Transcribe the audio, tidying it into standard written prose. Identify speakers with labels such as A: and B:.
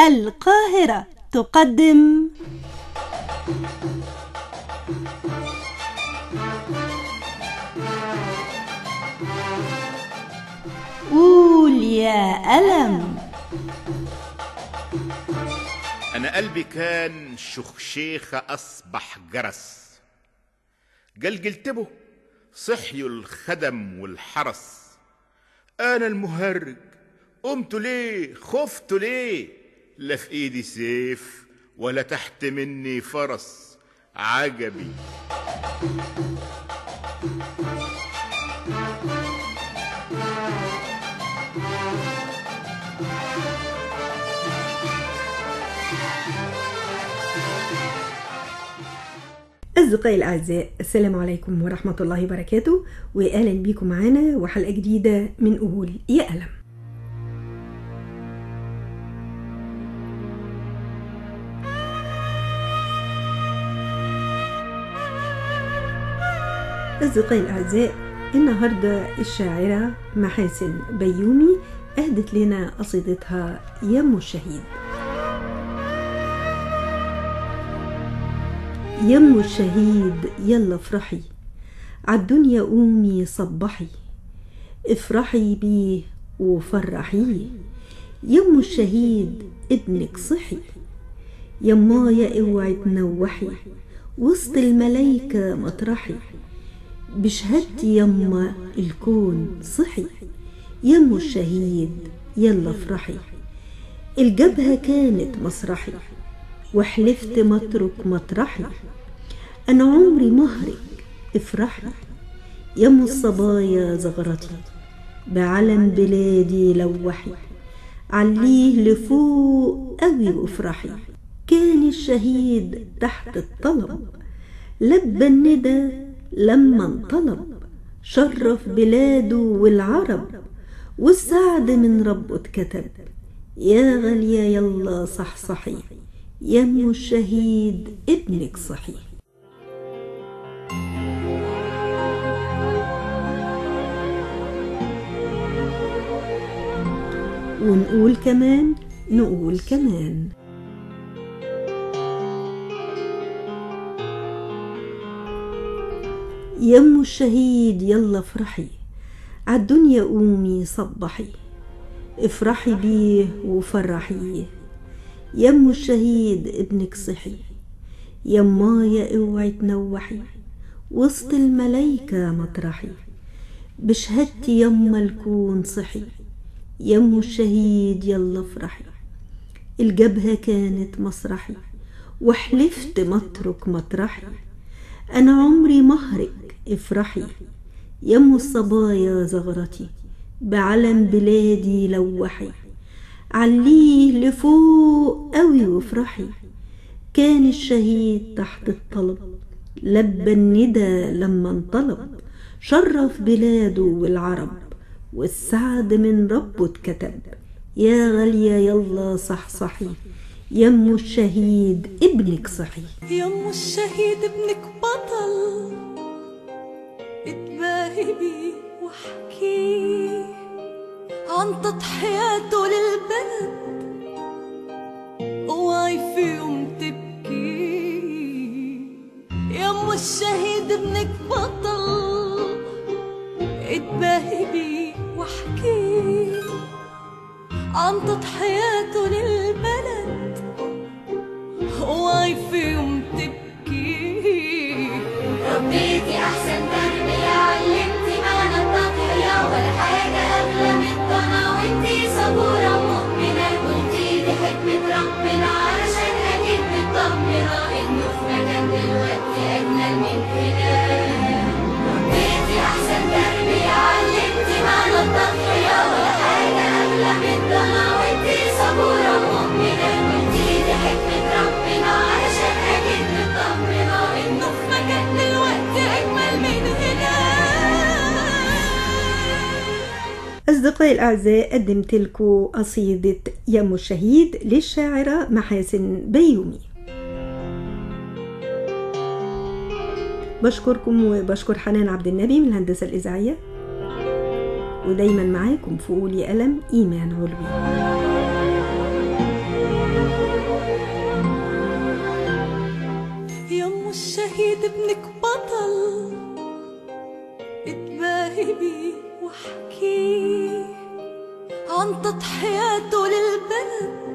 A: القاهرة تقدم قول يا ألم.
B: أنا قلبي كان شخشيخة أصبح جرس، جلجلت به صحيوا الخدم والحرس. أنا المهرج قمت ليه خفت ليه، لا في إيدي سيف ولا تحت مني فرس. عجبي
C: أصدقائي الأعزاء، السلام عليكم ورحمة الله وبركاته، وأهلا بيكم معانا وحلقة جديدة من قول يا ألم. أصدقائي الأعزاء، النهاردة الشاعرة محاسن بيومي أهدت لنا قصيدتها يم الشهيد. يم الشهيد يلا افرحي، عالدنيا قومي صبحي، افرحي بيه وفرحيه. يم الشهيد ابنك صحي، يمايا اوعي تنوحي، وسط الملايكة مطرحي، بشهادتي يما الكون صحي. يم الشهيد يلا افرحي، الجبهة كانت مسرحي، وحلفت مترك مطرحي، أنا عمري مهرك افرحي. يم الصبايا زغرتي، بعلم بلادي لوحي، عليه لفوق قوي وافرحي. كان الشهيد تحت الطلب، لبى الندى لما انطلب، شرف بلاده والعرب، والسعد من ربه اتكتب. يا غالية يلا صحصحي، يم الشهيد ابنك صحي. ونقول كمان نقول كمان. يم الشهيد يلا افرحي، عالدنيا قومي صبحي، افرحي بيه وفرحيه. يم الشهيد ابنك صحي، يمايا اوعي تنوحي، وسط الملايكة مطرحي، بشهادتي يما الكون صحي. يم الشهيد يلا افرحي، الجبهة كانت مسرحي، وحلفت مترك مطرحي، أنا عمري مهرك افرحي. يم الصبايا زغرتي، بعلم بلادي لوحي، عليه لفوق قوي وافرحي. كان الشهيد تحت الطلب، لبى الندى لما انطلب، شرف بلاده والعرب، والسعد من ربه اتكتب. يا غالية يلا صحصحي، يم الشهيد ابنك صحي.
D: يم الشهيد ابنك بطل، اتباهي بيه واحكيه عن تضحياته للبلد، اوعي في يوم تبكي. يم الشهيد ابنك بطل، اتباهي بيه واحكيه عن تضحياته للبلد، اوعي في يوم تبكي.
E: ربيتي احسن تربية، علمتي معنى التضحية، ولا حاجة اغلى من الضنا، وانتي صبورة ومؤمنة، قلتي دي حكمة ربنا، علشان اكيد مطمنة انه في مكان دلوقتي اجمل من هنا. ربيتي احسن تربية، علمتي معنى التضحية، ولا حاجة اغلى من الضنا، وانتي صبورة ومؤمنة، قلتي دي حكمة ربنا، علشان اكيد مطمنة انه في مكان دلوقتي اجمل من هنا.
C: أصدقائي الأعزاء، قدمت لكم قصيدة يم الشهيد للشاعرة محاسن بيومي. بشكركم وبشكر حنان عبد النبي من الهندسة الإذاعية، ودايما معاكم في قول يا ألم إيمان علوي.
D: الشهيد ابنك بطل، اتباهي بيه واحكيه عن تضحياته للبلد